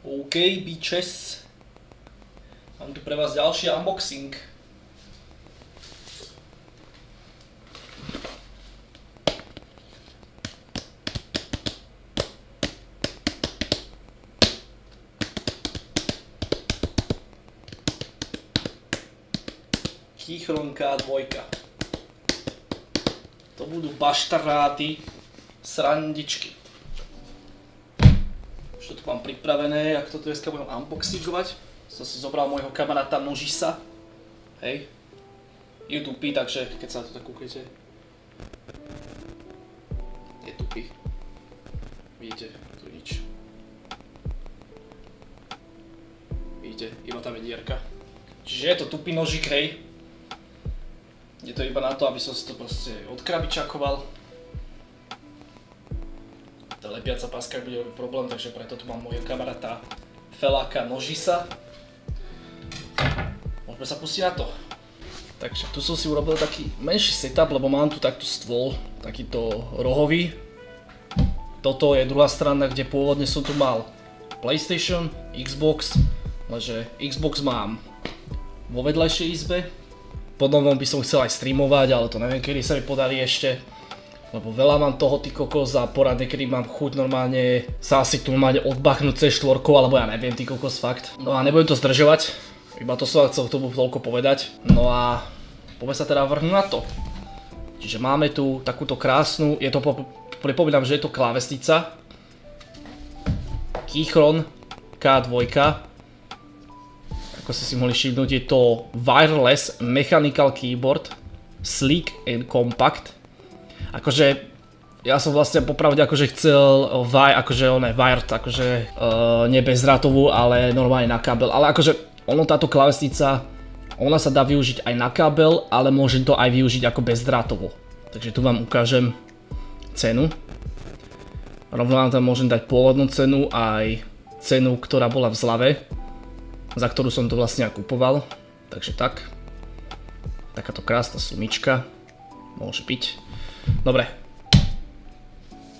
OK, bitches. Mám tu pre vás ďalší unboxing. Keychron K2. To budú baštaráty, srandičky. Už to tu mám pripravené, ak to dneska budem unboxingovať. Som si zobral môjho kamaráta Nožisa. Hej. YouTube, takže keď sa na to tak kúknete. Je tupý. Vidíte, tu nič. Vidíte, iba tam je dierka. Čiže je to tupý nožík, hej. Je to iba na to, aby som si to proste odkrabičakoval. Tá lepiaca páska bude problém, takže preto tu mám môjho kamaráta Feláka Nožisa. Môžeme sa pustiť na to. Takže tu som si urobil taký menší setup, lebo mám tu takto stôl, takýto rohový. Toto je druhá strana, kde pôvodne som tu mal PlayStation, Xbox, lenže Xbox mám vo vedľajšej izbe. Potom by som chcel aj streamovať, ale to neviem, kedy sa mi podarí ešte. Lebo veľa mám toho, ty kokos, a poradne, kedy mám chuť normálne sa asi tu normálne odbachnúť C4, alebo ja neviem, ty kokos, fakt. No a nebudem to zdržovať, iba to som chcel k tomu toľko povedať. No a poďme sa teda vrhnúť na to. Čiže máme tu takúto krásnu, je to, pripomínam, že je to klávesnica. Keychron K2. Ako ste si mohli všimnúť, je to wireless mechanical keyboard, sleek and compact. Akože ja som vlastne popravde akože chcel wired, akože nie bezdrátovú, ale normálne na kábel. Ale akože táto klávesnica, ona sa dá využiť aj na kábel, ale môžem to aj využiť ako bezdrátovo. Takže tu vám ukážem cenu. Rovno vám tam môžem dať pôvodnú cenu, aj cenu, ktorá bola v zlave, za ktorú som to vlastne kupoval. Takže tak. Takáto krásna sumička. Môže byť. Dobre.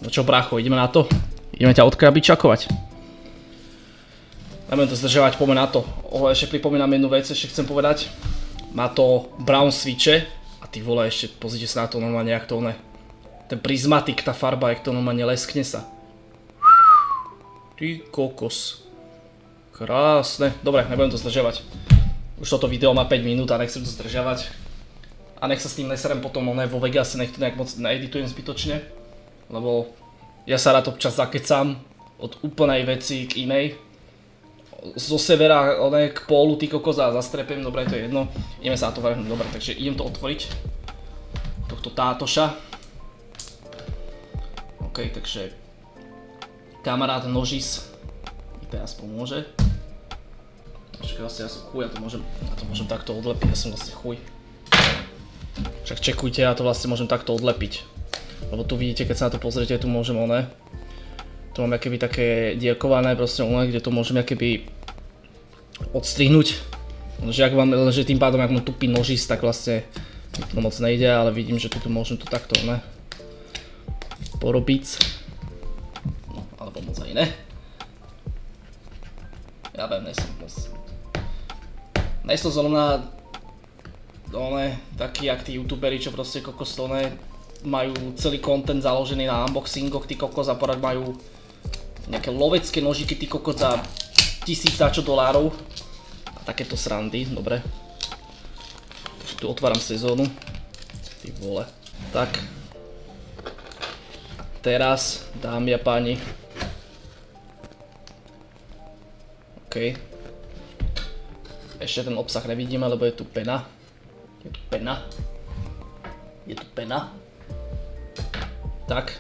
No čo, brácho, ideme na to? Ideme ťa odkrabičakovať. Nebudem to zdržovať, poďme na to. Ešte pripomínam jednu vec, ešte chcem povedať. Má to brown switche. A ty vole, ešte pozrite sa na to normálne, jak to one. Ten prismatik, tá farba, jak to normálne leskne sa. Ty kokos. Krásne. Dobre, nebudem to zdržovať. Už toto video má 5 minút a nechcem to zdržovať. A nech sa s tým neserem potom vo Vegase, nech to nejak moc needitujem zbytočne. Lebo ja sa rád občas zakecam od úplnej veci k inej. Zo severa k pólu, ty kokos, a zastrepem, dobre, to je jedno. Ideme sa na to vrhnúť, dobre, takže idem to otvoriť. Tohto tátoša. OK, takže kamarát Nožis mi teraz pomôže. Však vlastne ja som chuj, ja to môžem takto odlepiť, ja som vlastne chuj. Však čekujte, ja to vlastne môžem takto odlepiť. Lebo tu vidíte, keď sa na to pozriete, tu môžem tu mám akéby také dierkované proste kde to môžem akéby odstrihnúť. Lenže tým pádom, ak mám tupý nožis, tak vlastne to moc nejde, ale vidím, že tu môžem to takto porobiť. No, alebo moc aj ne. Ja viem, nejsem zrovna takí jak tí youtuberi, čo proste kokos majú celý content založený na unboxingoch, tí kokos, a porad majú nejaké lovecké nožiky, tí kokos, za $1000 a takéto srandy, dobre. Takže tu otváram sezónu. Ty vole. Tak. Teraz, dámy a páni. OK. Ešte ten obsah nevidíme, lebo je tu pena. Je tu pena. Je tu pena. Tak.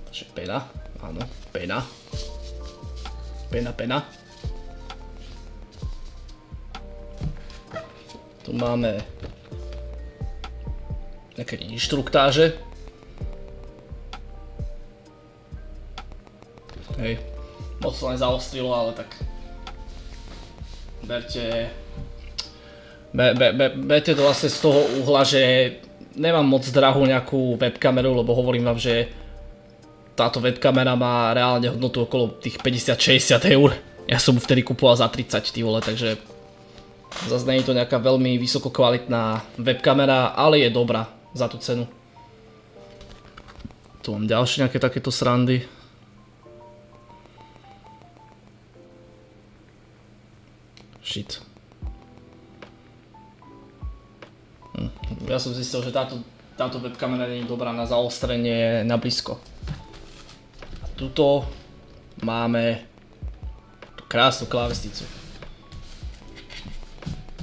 Takže pena. Áno, pena. Pena. Tu máme nejaké inštruktáže. Hej. Moc to nezaostrilo, ale tak berte to vlastne z toho uhla, že nemám moc drahú nejakú webkameru, lebo hovorím vám, že táto webkamera má reálne hodnotu okolo tých 50-60 eur. Ja som ju vtedy kupoval za 30, ty vole, takže zase nie je to nejaká veľmi vysoko kvalitná webkamera, ale je dobrá za tú cenu. Tu mám ďalšie nejaké takéto srandy. Shit. Ja som zistil, že táto webkamera nie je dobrá na zaostrenie na blízko. A tuto máme tú krásnu klávesnicu.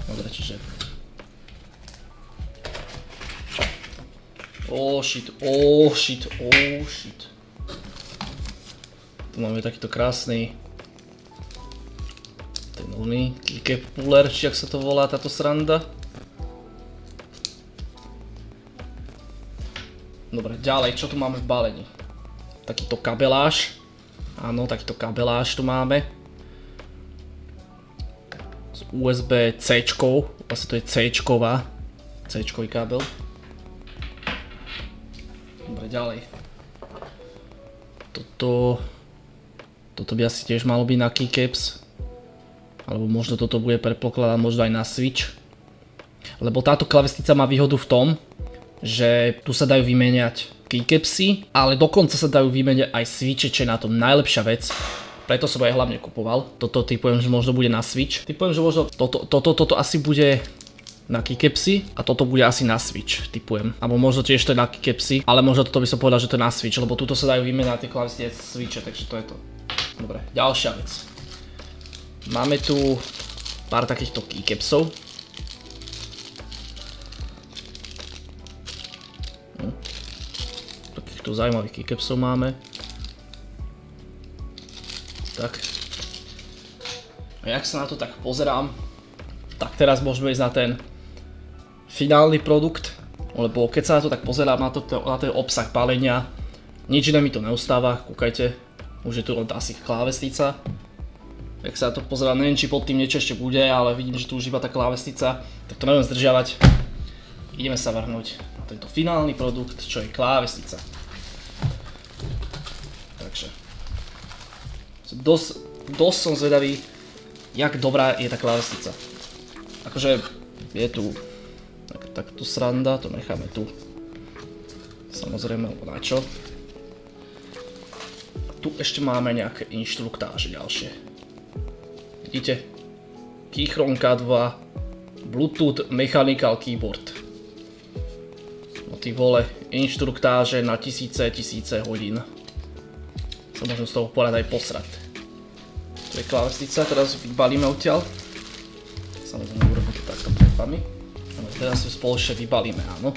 Dobre, čiže... Oh shit. Tu máme takýto krásny... ten oný keycap puller, či jak sa to volá táto sranda. Dobre, ďalej, čo tu máme v balení? Takýto kabeláž. Áno, takýto kabeláž tu máme. S USB-C-čkou. Vlastne to je C-čková. C-čkový kábel. Dobre, ďalej. Toto by asi tiež malo byť na keycaps. Alebo možno toto bude predpokladať možno aj na Switch. Lebo táto klávesnica má výhodu v tom, že tu sa dajú vymeniať keycapsy, ale dokonca sa dajú vymeniať aj switche, čo je na tom najlepšia vec. Preto som aj hlavne kupoval. Toto typujem, že možno bude na Switch. Typujem, že možno toto asi bude na keycapsy a toto bude asi na Switch, typujem. Alebo možno tiež to je na keycapsy, ale možno toto by som povedal, že to je na Switch, lebo tuto sa dajú vymeniať tie klávesnice switche, takže to je to. Dobre, ďalšia vec. Máme tu pár takýchto keycapsov. Takýchto zaujímavých keycapsov máme. Tak. A jak sa na to tak pozerám, tak teraz môžeme ísť na ten finálny produkt, lebo keď sa na to tak pozerám, na ten obsah balenia, nič iné mi to neustáva, kúkajte, už je tu len asi klávesnica. Jak sa na to pozerám, neviem, či pod tým niečo ešte bude, ale vidím, že tu už iba tá klávesnica, tak to neviem zdržiavať. Ideme sa vrhnúť na tento finálny produkt, čo je klávesnica. Takže dosť som zvedavý, jak dobrá je tá klávesnica. Akože je tu takto sranda, to necháme tu. Samozrejme, alebo na čo. A tu ešte máme nejaké inštruktáže ďalšie. Vidíte? Keychron K2 Bluetooth Mechanical Keyboard. No ty vole, inštruktáže na tisíce hodín. Sa môžem z toho porať aj posrať. To je klávesnica, teraz vybalíme odtiaľ. Samozrejme urobím to takto pred vami. Ale teraz ju spoločne vybalíme, áno.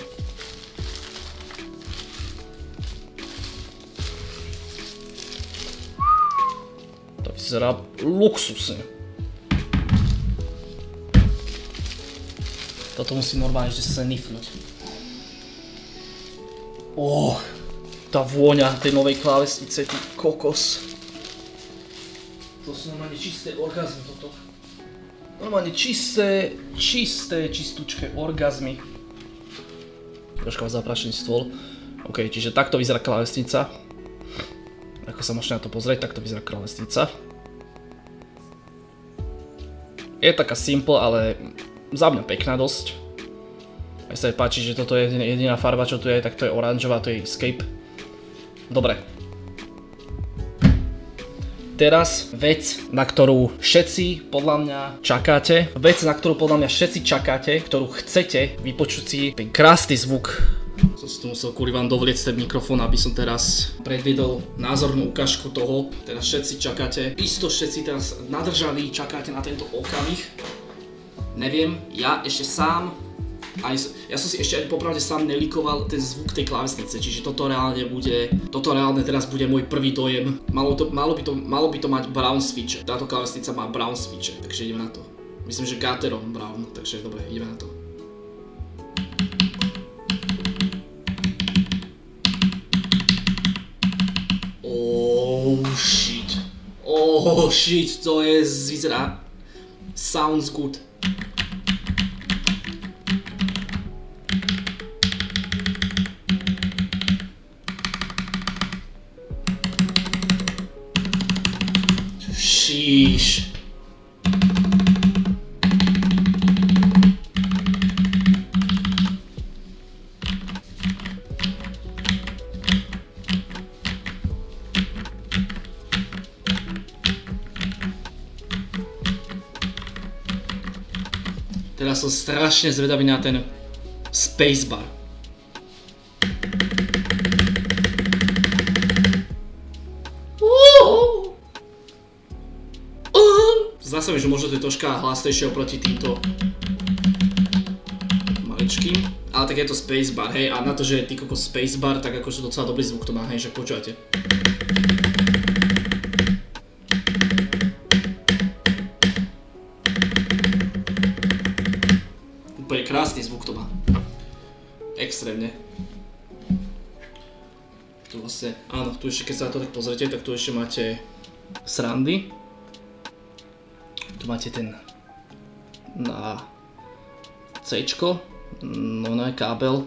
To vyzerá luxusne. Toto musím normálne ešte snifnúť. Tá vôňa tej novej klávesnice, ty kokos. To sú normálne čisté orgazmy toto. Normálne čistúčké orgazmy. Troška zaprašený stôl. OK, čiže takto vyzerá klávesnica. Ako sa môžete na to pozrieť, takto vyzerá klávesnica. Je taká simple, ale za mňa pekná dosť. Aj sa mi páči, že toto je jediná farba, čo tu je, tak to je oranžová, to je Escape. Dobre. Teraz vec, na ktorú všetci podľa mňa čakáte. Vec, na ktorú podľa mňa všetci čakáte, ktorú chcete vypočuť si ten krásny zvuk. Som si tu musel kvôli vám dovliecť ten mikrofón, aby som teraz predviedol názornú ukážku toho. Teraz všetci čakáte, isto všetci teraz nadržaní čakáte na tento okamih. Neviem, ja ešte sám, ja som si ešte ani popravde sám nelikoval ten zvuk tej klávesnice, čiže toto reálne teraz bude môj prvý dojem. Malo by to mať brown switche, táto klávesnica má brown switche, takže ideme na to. Myslím, že Gateron brown, takže dobre, ideme na to. Oh shit, to je, vyzerá, sounds good. Šíš. Teraz som strašne zvedavý na ten spacebar. Zdá sa mi, že možno to je troška hlasnejšie oproti týmto maličkým. Ale tak je to spacebar, hej, a na to, že je ty kokos spacebar, tak akože docela dobrý zvuk to má, hej, že počúvate. Úplne krásny zvuk to má. Extrémne. Tu vlastne, áno, tu ešte keď sa na to tak pozrite, tak tu ešte máte srandy. Tu máte ten na C-čko, no na kábel.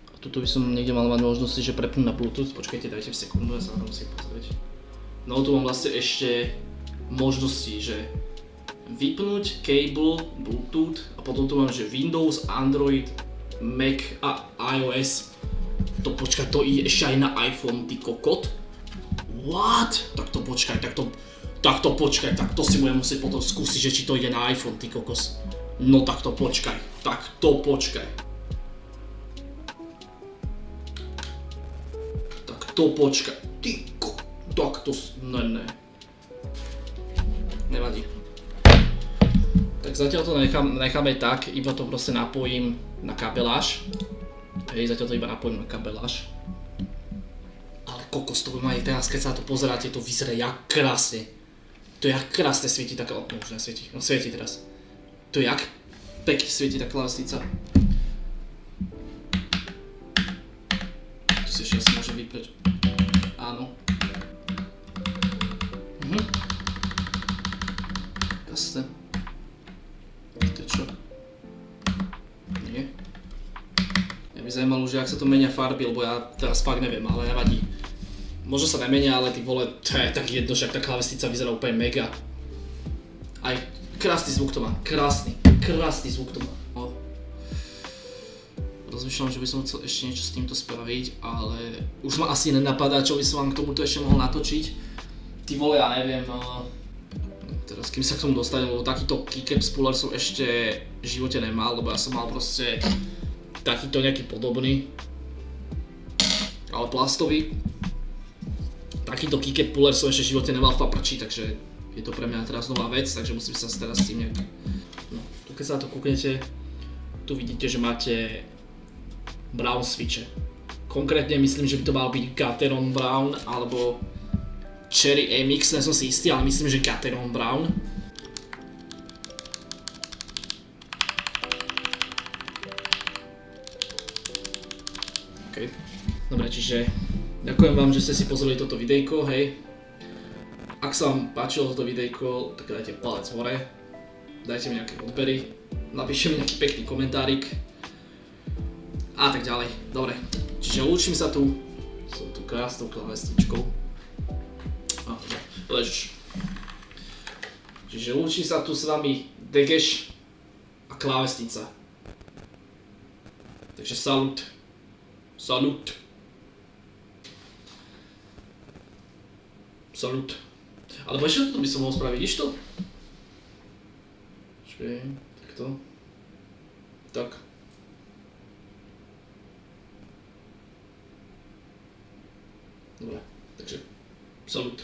A tuto by som niekde mal mať možnosti, že prepnúť na Bluetooth. Počkajte, dajte v sekundu, ja sa na to musím pozrieť. No tu mám vlastne ešte možnosti, že vypnúť cable, Bluetooth a potom tu mám, že Windows, Android, Mac a iOS. To počkaj, to ide ešte aj na iPhone, ty kokot. What? Tak to počkaj, tak to si budem musieť potom skúsiť, že či to ide na iPhone, ty kokos. No tak to počkaj, ty tak to, ne. Nevadí. Tak zatiaľ to necháme tak, iba to proste napojím na kabeláž. Hej, zatiaľ to iba napojím na kabeláž. Ale kokos, to bude mať teraz, keď sa na to pozeráte, to vyzerá jak krásne. To jak krásne svieti tá klávesnica. Už nesvieti, no svieti teraz. To jak pekne svieti tá klávesnica. Tu si ešte asi môže vypreť. Áno. Jasne. To je čo? Nie. Mňa by zajímalo, že ak sa to menia farby, lebo ja teraz fakt neviem, ale nevadí. Možno sa nemenia, ale ty vole, to je tak jedno, že ak tá klávesnica vyzerá úplne mega. Aj krásny zvuk to má, krásny zvuk to má. No. Rozmýšľam, že by som chcel ešte niečo s týmto spraviť, ale už ma asi nenapadá, čo by som vám k tomuto ešte mohol natočiť. Ty vole, ja neviem, teraz kým sa k tomu dostanem, lebo takýto keycap spooler som ešte v živote nemal, lebo ja som mal proste takýto nejaký podobný, ale plastový. Takýto keycap puller som ešte v živote nemal v paprči, takže je to pre mňa teraz nová vec, takže musím sa teraz s tým nejak... No, tu keď sa na to kúknete, tu vidíte, že máte brown switche. Konkrétne myslím, že by to mal byť Gateron Brown alebo Cherry MX, nie som si istý, ale myslím, že Gateron Brown. OK. Dobre, čiže ďakujem vám, že ste si pozreli toto videjko, hej. Ak sa vám páčilo toto videjko, tak dajte palec hore, dajte mi nejaké odbery, napíšte mi nejaký pekný komentárik a tak ďalej. Dobre, čiže lúčim sa tu s touto krásnou klávesničkou. Ležíš. Čiže lúčim sa tu s vami Degeš a klávesnica. Takže salut. Salut. Salut. Alebo ešte toto by som mohol spraviť, vidíš to? Počkej, takto. Tak. Dobre, takže salut.